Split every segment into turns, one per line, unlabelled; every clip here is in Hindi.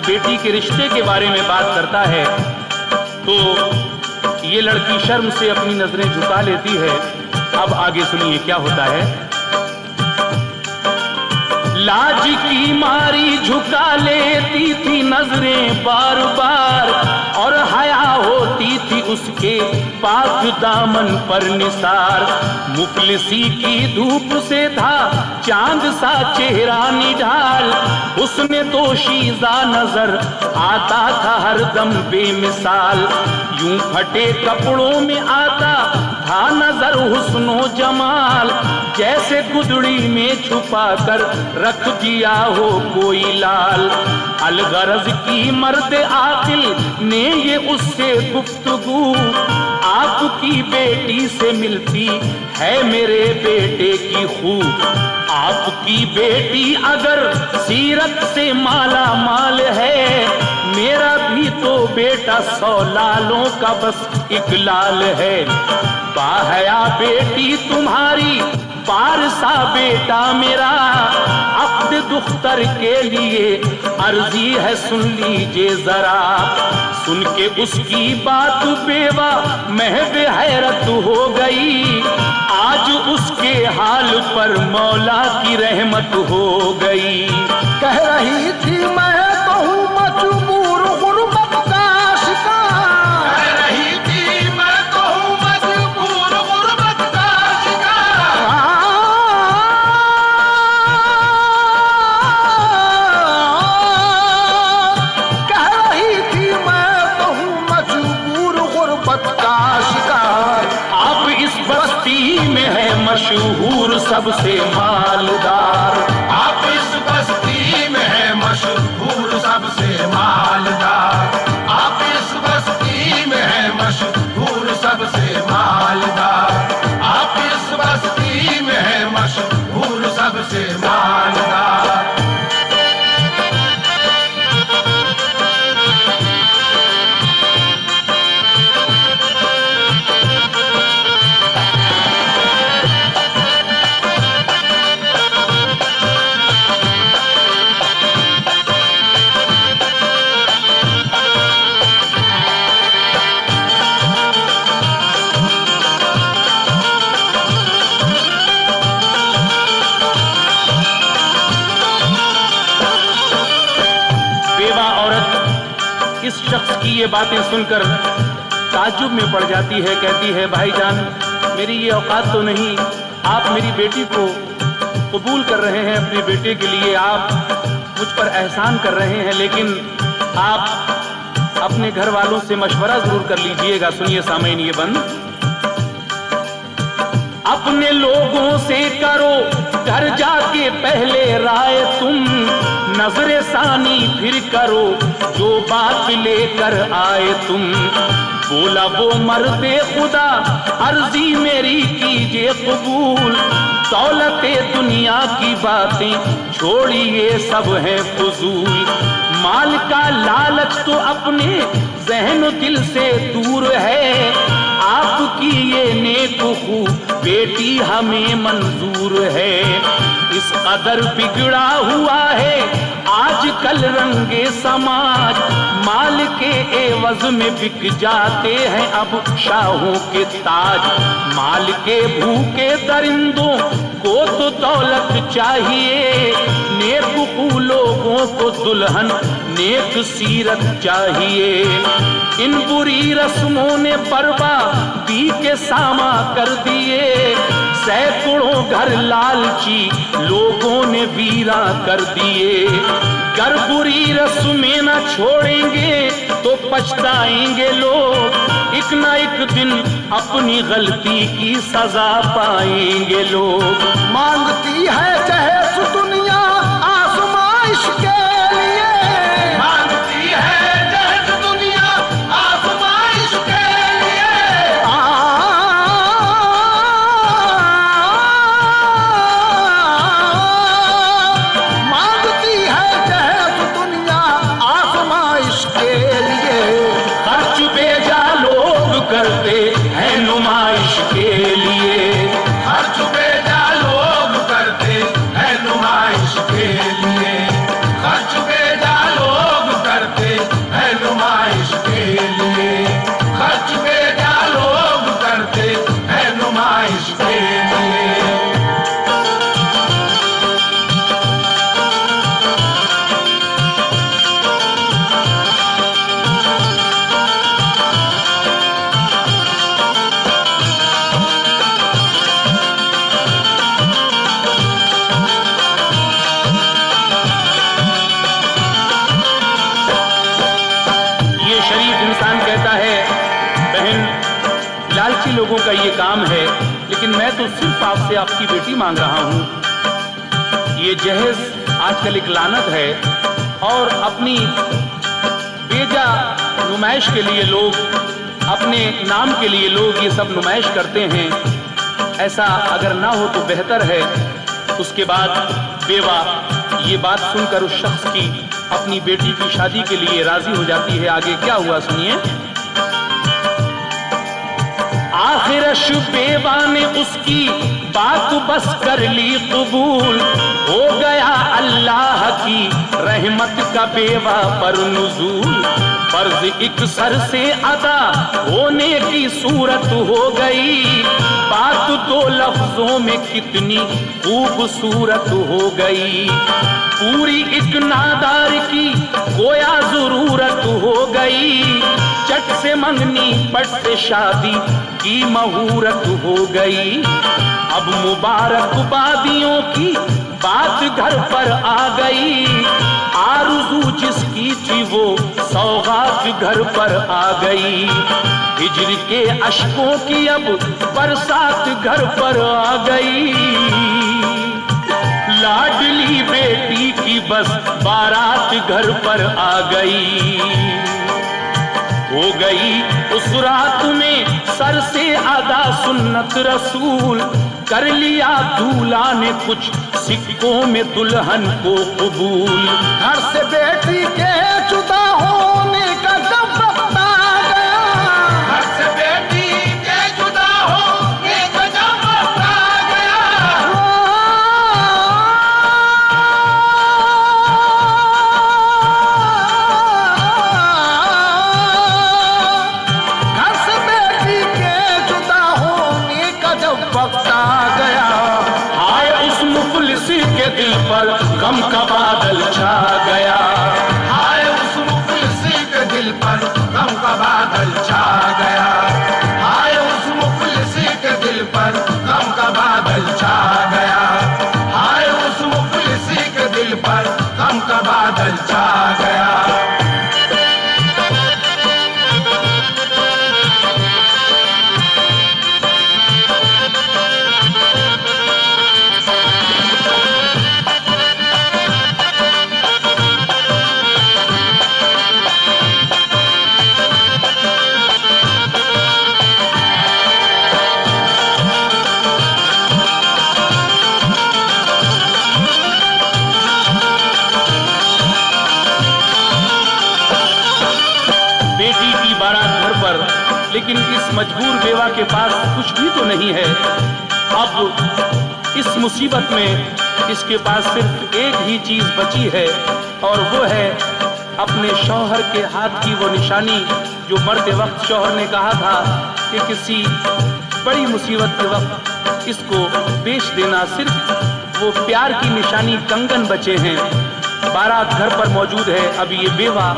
बेटी के रिश्ते के बारे में बात करता है तो ये लड़की शर्म से अपनी नजरें झुका लेती है। अब आगे सुनिए क्या होता है। लाज की मारी झुका लेती थी नजरें बार बार और हया होती थी उसके पाक दामन पर निसार। मुफलिसी की धूप से था चांद सा चेहरा निढाल, उसने तो शीजा नजर आता था हरदम बेमिसाल। यूं फटे कपड़ों में आता था नजर हुस्नो जमाल, जैसे गुदड़ी में छुपा कर रख दिया हो कोई लाल। अलगरज की मर्द आकिल ने ये उससे गुफ्तगू, आपकी बेटी से मिलती है मेरे बेटे की खूब। आपकी बेटी अगर सीरत से माला माल है, मेरा भी तो बेटा 100 लालों का बस एक लाल है। बाहया बेटी तुम्हारी पारसा बेटा मेरा, अब्द दुख्तर के लिए अर्जी है सुन लीजिए जरा। सुन के उसकी बात बेवा महब हैरत हो गई, आज उसके हाल पर मौला की रहमत हो गई।
कह रही थी मैं तो हूँ मजबूर गुर्बत का शिकार,
कह रही थी मैं तो हूँ मजबूर गुर्बत का शिकार।
कह रही थी मैं तो हूँ मजबूर गुर्बत का शिकार।
आप इस बस्ती में है मशहूर सबसे मालदार,
आप इस बस्ती में है मशहूर सबसे मालदार। आप इस बस्ती में है मशहूर सबसे मालदार। आप इस बस्ती में है मशहूर सबसे मालदार।
इस शख्स की ये बातें सुनकर ताज्जुब में पड़ जाती है। कहती है भाईजान मेरी ये औकात तो नहीं, आप मेरी बेटी को कबूल कर रहे हैं अपने बेटे के लिए, आप मुझ पर एहसान कर रहे हैं, लेकिन आप अपने घर वालों से मशवरा जरूर कर लीजिएगा। सुनिए सामईन ये बंद। अपने लोगों से करो घर जाके पहले राय तुम, नजरे सानी फिर करो जो बात लेकर आए तुम। बोला वो मर्दे खुदा अर्जी मेरी कीजिए कबूल, दौलते दुनिया की बातें छोड़िए सब है फजूल। माल का लालच तो अपने जहन दिल से दूर है, आपकी ये नेक खू बेटी हमें मंजूर है। इस कदर बिगड़ा हुआ है आजकल रंगे समाज, माल के एवज में बिक जाते हैं अब शाहों के ताज। माल के भूखे दरिंदों को तो दौलत चाहिए, नेक लोगों को दुल्हन नेक सीरत चाहिए। इन बुरी रस्मों ने बर्बादी के सामा कर दिए, सैकड़ों घर लालची लोगों ने वीरा कर दिए। कर बुरी रस्में न छोड़ेंगे तो पछताएंगे लोग, एक ना एक दिन अपनी गलती की सजा पाएंगे लोग।
मांगती है जहेज दुनिया आजमाइश के लिए,
मांगती है जहेज दुनिया आजमाइश के लिए।
मांगती है जहेज दुनिया आजमाइश के लिए।
खर्च बेजा लोग करते हैं नुमाइश के लिए,
खर्च बेजा लोग करते हैं
लालची लोगों का ये काम है, लेकिन मैं तो सिर्फ आपसे आपकी बेटी मांग रहा हूं। ये जहेज आजकल एक लानत है और अपनी बेजा नुमाइश के लिए लोग, अपने नाम के लिए लोग ये सब नुमाइश करते हैं। ऐसा अगर ना हो तो बेहतर है। उसके बाद बेवा ये बात सुनकर उस शख्स की, अपनी बेटी की शादी के लिए राजी हो जाती है। आगे क्या हुआ सुनिए। आखिरश बेवा ने उसकी बात बस कर ली कबूल, हो गया अल्लाह की रहमत का बेवा पर नुज़ूल। फर्ज एक सर से अदा होने की सूरत हो गई, बात दो लफ्जों में कितनी खूबसूरत हो गई। पूरी एक नादार की गोया जरूरत हो गई, चट से मंगनी पट से शादी की मुहूर्त हो गई। अब मुबारकबादियों की बात घर पर आ गई, आरज़ू जिसकी थी वो सौगात घर पर आ गई। हिजर के अश्कों की अब बरसात घर पर आ गई, लाडली बेटी की बस बारात घर पर आ गई। हो गई उस रात में सर से अदा सुन्नत रसूल, कर लिया दूल्हा ने कुछ सिक्कों में दुल्हन को कबूल।
घर से बेटी के जुदा होने का जब वक्त आ गया,
घर से बेटी के जुदा होने का जब वक्त आ गया,
घर से बेटी के जुदा होने का जब वक्त आ गया,
आए उस मुफलिस के दिल पर गम का बादल छा गया।
हाय उस मुफलिसी के दिल पर गम का बादल छा गया। हाय उस मुफलिसी के दिल पर गम का बादल छा गया। हाय उस मुफलिसी के दिल पर गम का बादल छा गया।
बेटी की बारात घर पर, लेकिन इस मजबूर बेवा के पास कुछ भी तो नहीं है। अब इस मुसीबत में इसके पास सिर्फ एक ही चीज बची है, और वो है अपने शौहर के हाथ की वो निशानी जो मरते वक्त शौहर ने कहा था कि किसी बड़ी मुसीबत के वक्त इसको बेच देना। सिर्फ वो प्यार की निशानी कंगन बचे हैं, बारात घर पर मौजूद है। अब ये बेवा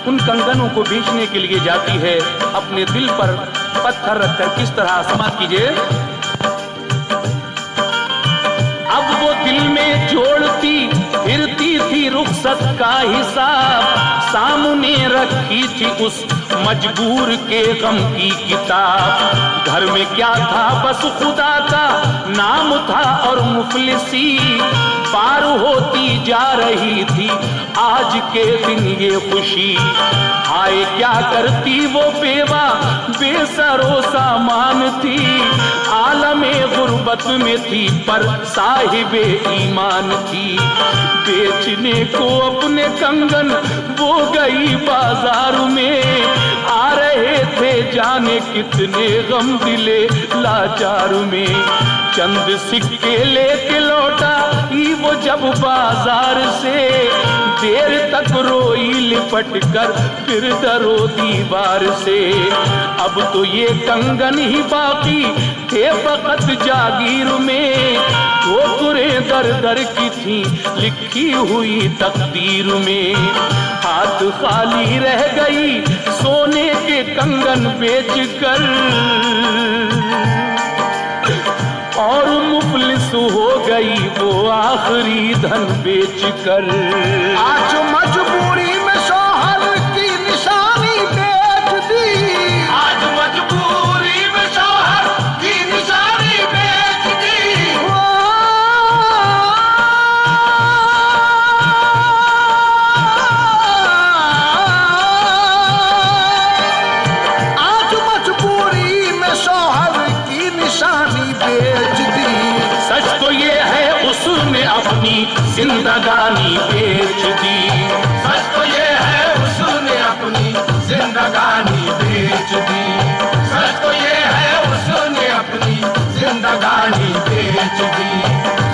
उन कंगनों को बेचने के लिए जाती है, अपने दिल पर पत्थर रखकर। किस तरह समाप्त कीजिए। अब वो दिल में जोड़ती फिरती थी रुखसत का हिसाब, सामने रखी थी उस मजबूर के गम की किताब। घर में क्या था बस खुदा का नाम था और मुफलिसी, पार होती जा रही थी आज के दिन ये खुशी। हाय क्या करती वो बेवा बेसरो सामान थी, आलमे गुर्बत में थी पर साहिबे ईमान थी। बेचने को अपने कंगन वो गई बाजार में, आ रहे थे जाने कितने गम दिले लाचार में। चंद सिक्के लेके लौटा ही वो जब बाजार से, देर तक रोई लिपट कर फिर दरो दीवार से। अब तो ये कंगन ही बाकी थे फकत जागीर में, ठोकरें दर दर की थी लिखी हुई तकदीर में। हाथ खाली रह गई सोने के कंगन बेचकर, और मुफलिस हो गई वो आखिरी धन बेचकर।
आज मजबूरी में शौहर की निशानी बेच दी,
आज मजबूरी में
अपनी जिंदगानी बेच दी।
सच तो ये है उसने अपनी जिंदगानी बेच दी। सच तो ये है उसने अपनी जिंदगानी बेच दी।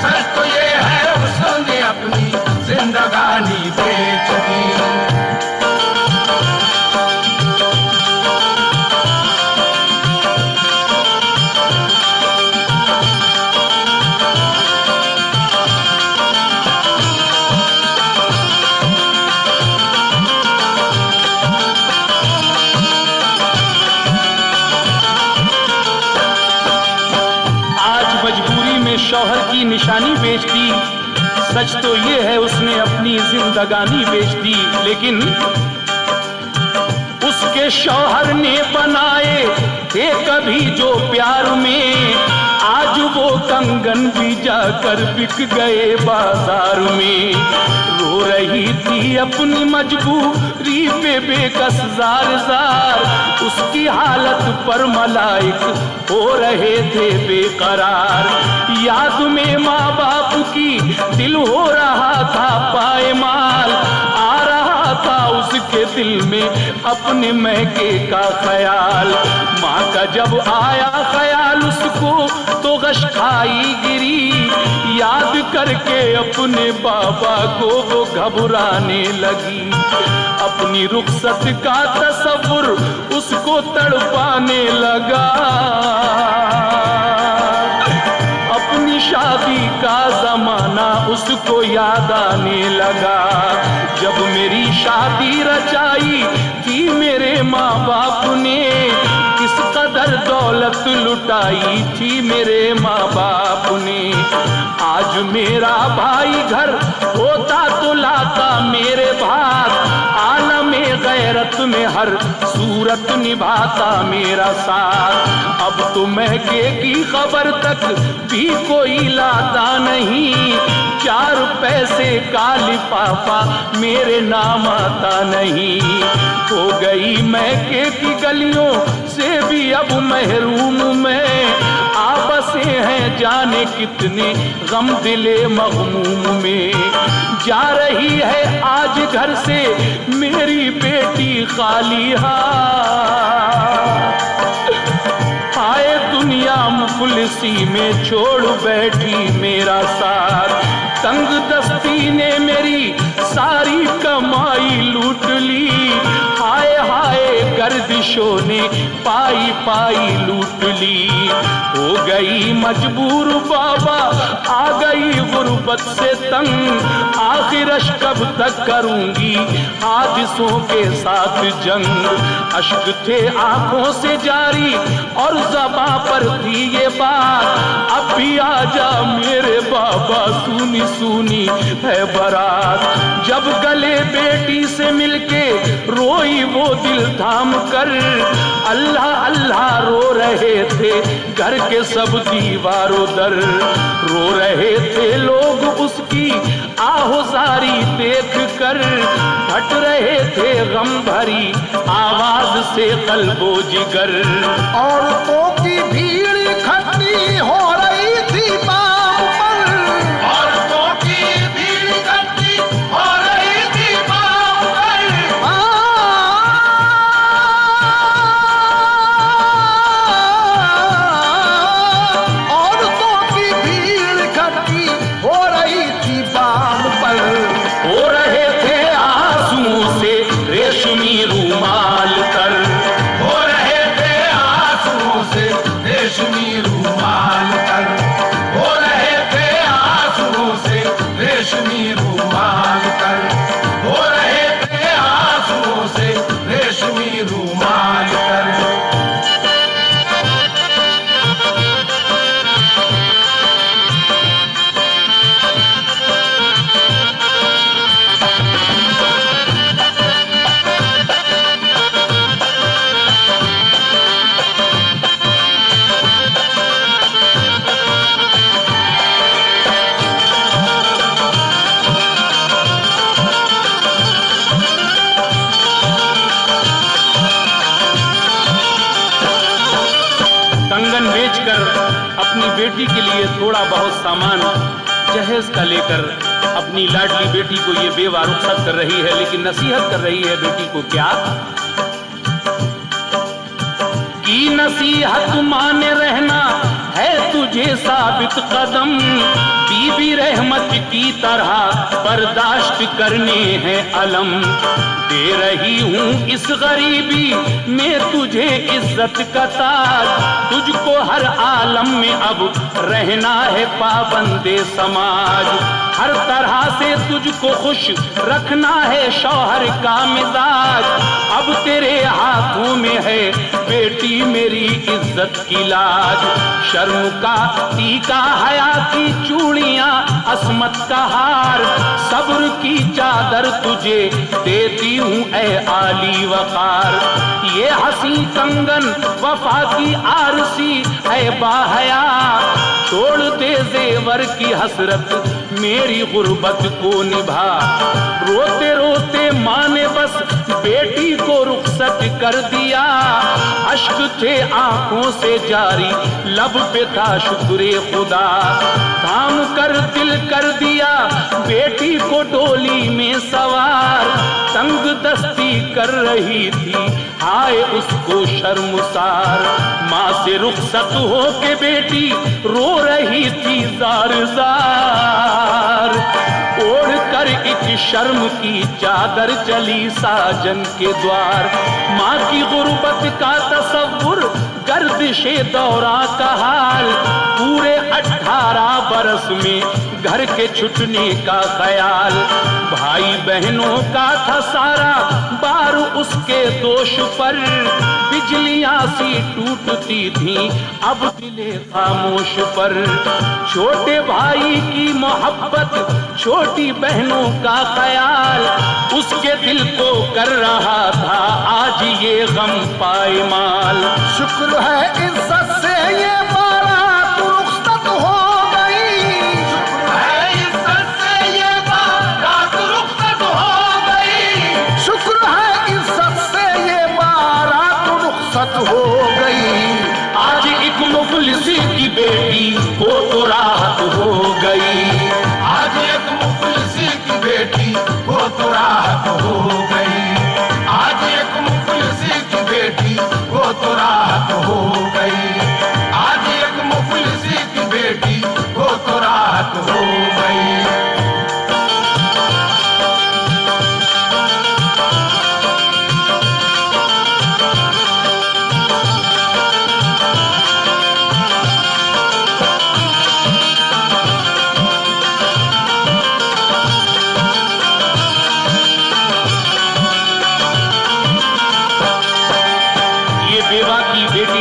सच तो ये है उसने अपनी जिंदगानी बेच दी।
शौहर की निशानी बेच दी। सच तो ये है उसने अपनी जिंदगानी बेच दी। लेकिन उसके शौहर ने बनाए थे कभी जो प्यार में, आज वो कंगन भी जाकर बिक गए बाजार में। रो रही थी अपनी मजबूरी पे बेकस जार जार, उसकी हालत पर मलाइक हो रहे थे बेकरार। याद में माँ बाप की दिल हो रहा था पायमाल, आ रहा था उसके दिल में अपने मैके का ख्याल। माँ का जब आया ख्याल उसको तो गश खाई गिरी, याद करके अपने बाबा को वो घबराने लगी। अपनी रुखसत का तसव्वुर उसको तड़पाने लगा, अपनी शादी का जमाना उसको याद आने लगा। जब मेरी शादी रचाई थी मेरे माँ बाप ने, किस कदर दौलत लुटाई थी मेरे माँ बाप ने। आज मेरा भाई घर होता तो लाता मेरे भात, आलमे गैरत में हर सूरत निभाता मेरा साथ। अब तो महके की खबर तक भी कोई लाता नहीं, 4 पैसे का लिफाफा मेरे नाम आता नहीं। हो गई महके की गलियों से भी अब महरूम में, आपसे हैं जाने कितने गम दिले मगमूम में। जा रही है आज घर से मेरी बेटी खाली हाथ, आए दुनिया मुफलिसी में छोड़ बैठी मेरा साथ। तंग दस्ती ने मेरी सारी कमाई लूट ली, हाय हाय गर्दिशों ने पाई पाई लूट ली। हो गई मजबूर बाबा आ गई गुर्बत से तंग, आखिर कब तक करूंगी हादिसों के साथ जंग। अश्क थे आंखों से जारी और ज़बां पर थी ये बात, अब भी आजा मेरे बाबा सूनी सूनी है बारात। जब गले बेटी से मिलके रोई वो दिल थाम कर, अल्लाह अल्लाह रो रहे थे घर के सब दीवारों दर। रो रहे थे लोग उसकी आहुजारी देख कर, फट रहे थे गम भरी आवाज से कल्बो जिगर।
औरतों की भीड़ इकट्ठी हो रही थी बाम पर,
औरतों की भीड़ इकट्ठी हो रही थी बाम पर।
औरतों की भीड़ इकट्ठी हो रही थी बाम पर।
हो रहे थे आंसुओं से रेशमी रूमाल तर,
हो रहे थे आंसुओं से रेशमी रूमाल तर। हो रहे थे आंसुओं से रेशमी रूमाल तर। हो रहे थे आंसुओं से रेशमी रूमाल तर।
कंगन बेचकर अपनी बेटी के लिए थोड़ा बहुत सामान जहेज का लेकर अपनी लाडली बेटी को ये बेवा रुखसत कर रही है, लेकिन नसीहत कर रही है बेटी को क्या की नसीहत माने रहना है तुझे साबित कदम, बीबी रहमत की तरह बर्दाश्त करने हैं अलम। दे रही हूँ इस गरीबी में तुझे इज्जत का ताज, तुझको हर आलम में अब रहना है पाबंदे समाज। हर तरह से तुझको खुश रखना है शौहर का मिजाज, अब तेरे हाथों में है बेटी मेरी इज्जत की लाज। शर्म का टीका, हया की चूड़ियां, असमत का हार, सब्र की चादर तुझे देती हूँ ऐ आली वकार। ये हंसी कंगन वफा की आरसी ऐ बाहया, छोड़ दे जेवर की हसरत मेरी गुर्बत को निभा। रोते रोते माँ ने बस बेटी को रुखसत कर दिया, अश्क थे आंखों से जारी, लब पे था शुक्रे खुदा। थाम कर दिल कर दिया बेटी को डोली में सवार, तंग दस्ती कर रही थी हाय उसको शर्मसार। माँ से रुखसत हो के बेटी रो रही थी जार जार, ओढ़ कर एक शर्म की चादर चली साजन के द्वार। माँ की गुर्बत का तसव्वुर, गर्दिशे दौरा का हाल, पूरे 18 बरस में घर के छुटने का ख्याल। भाई बहनों का था सारा बार उसके दोष पर, बिजलियां सी टूटती थी अब दिले खामोश पर। छोटे भाई की मोहब्बत, छोटी बहनों का ख्याल, उसके दिल को कर रहा था आज ये गम पायमाल।
शुक्र है इज्जत से ये बारात रुखसत हो गई,
शुक्र है इज्जत से ये बारात रुखसत हो गई,
शुक्र है इज्जत से ये बारात रुखसत हो गई।
आज एक मुफलिसी की बेटी को तो राहत हो गई,
आज एक मुफलिसी की बेटी को तो राहत हो गई, आज एक मुफलिसी की बेटी को तो राहत हो गई, आज एक मुफलिसी की बेटी को तो राहत हो गई।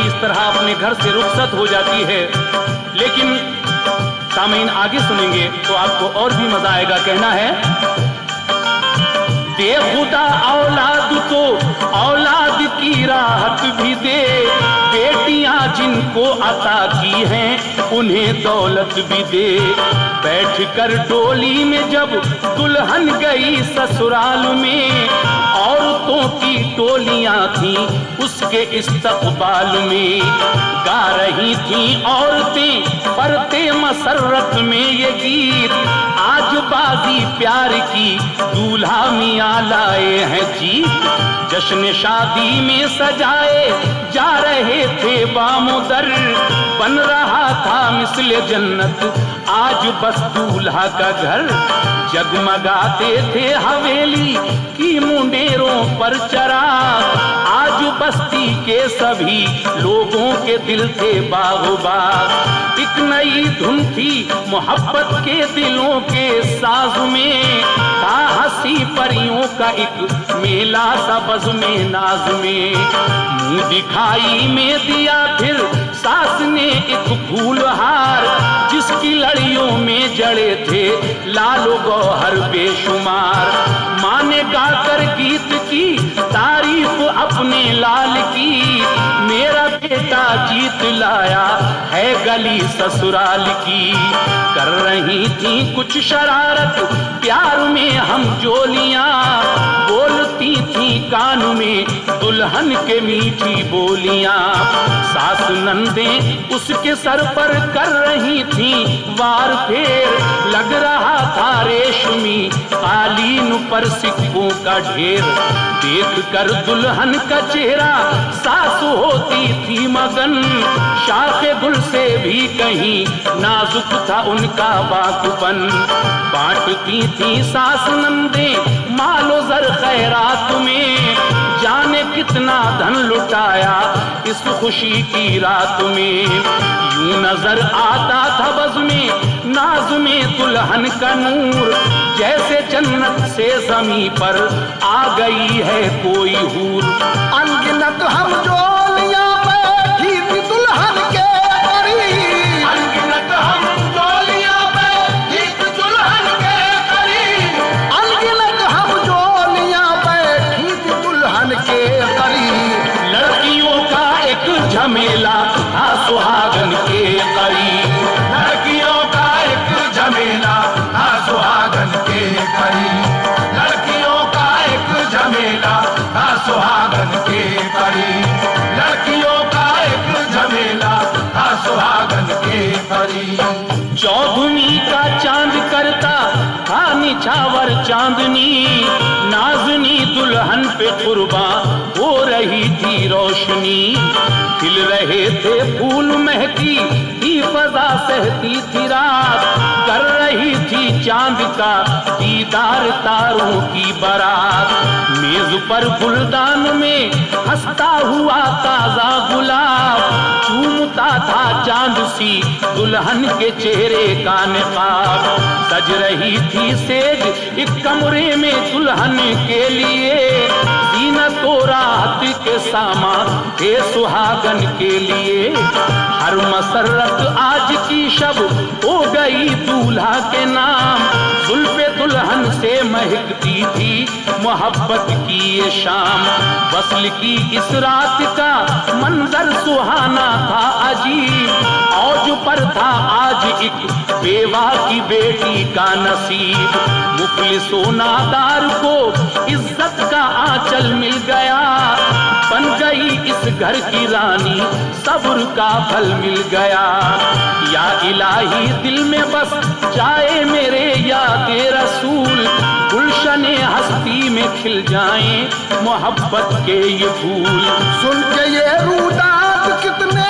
इस तरह अपने घर से रुखसत हो जाती है। लेकिन सामीन आगे सुनेंगे तो आपको और भी मजा आएगा। कहना है, दे खुदा औलाद को औलाद की राहत भी दे, बेटियां जिनको अता की हैं उन्हें दौलत भी दे। बैठ कर डोली में जब दुल्हन गई ससुराल में, औरतों की टोलियां थी उसके इस्तकबाल में। गा रही थी औरतें परते मसरत में ये गीत, आज बाजी प्यार की दूल्हा मियां लाए हैं जीत। जश्न शादी में सजाए जा रहे थे बामुदर, बन रहा था मिसले जन्नत आज बस दूल्हा का घर। जगमगाते थे हवेली की मुंडेरों पर चराग, आज बस्ती के सभी लोगों के दिल थे बागो बाग। एक नई धुन थी मोहब्बत के दिलों के साज में, था हंसी परियों का एक मेला सा बज़ में नाज में। मुंह दिखाई में दिया फिर सास ने एक फूलहार, जिसकी लड़ियों में जड़े थे लालो गौहर बेशुमार। माँ ने गाकर गीत की तारीफ अपने लाल की, मेरा बेटा जीत लाया है गली ससुराल की। कर रही थी कुछ शरारत प्यार में हम जोलियां, बोलती थी सुनी कान में दुल्हन के मीठी बोलियां। सास नंदे उसके सर पर कर रही थी वार फेर, लग रहा था रेशमी कालीन पर सिक्कों का ढेर। देख कर दुल्हन का चेहरा सास होती थी मगन, शाखे गुल से भी कहीं नाजुक था उनका बाकुपन। बांटती थी सास नंदे मालो जर खैरात में, जाने कितना धन लुटाया इस खुशी की रात में। यूं नजर आता था बज़ में नाज में दुल्हन का नूर, जैसे जन्नत से ज़मीं पर आ गई है कोई हूर।
अनगिनत हम जोलियां बैठी थी दुल्हन के करीब,
अनगिनत हम जोलियां बैठी थी दुल्हन के करीब,
अनगिनत हम जोलियां बैठी थी दुल्हन के करीब।
लड़कियों का एक झमेला था सुहागन के करीब,
लड़कियों का एक झमेला था सुहागन के करीब, लड़कियों का एक झमेला था सुहागन के करीब, लड़कियों का एक झमेला था सुहागन के करीब।
चौधुनी का चांद करता था निछावर चांदनी, नाजनी दुल्हन पे कुर्बान हो रही थी रोशनी। खिल रहे थे फूल महकी थी फजा सहती थी रात, कर रही थी चांद का दीदार तारों की बारात। मेज पर गुलदान में हंसता हुआ ताजा गुलाब, चूमता था चांद सी दुल्हन के चेहरे का निकाब। सज रही थी सेज एक कमरे में दुल्हन के लिए, जीनत और राहत के सामान थे सुहागन के लिए। हर मसरत आज की शब हो गई दूल्हा के नाम, जुल्फे दुल्हन से महकती थी मोहब्बत की ये शाम। वस्ल की इस रात का मंजर सुहाना था अजीब, औज पर था आज एक बेवा की बेटी का नसीब। मुखलिसो नादार को इज्जत का आंचल मिल गया, बन गई इस घर की रानी सब्र का फल मिल गया। या इलाही दिल में बस जाए मेरे यादे रसूल, गुलशने हस्ती में खिल जाएं मोहब्बत के ये फूल।
सुन के ये रूदात कितने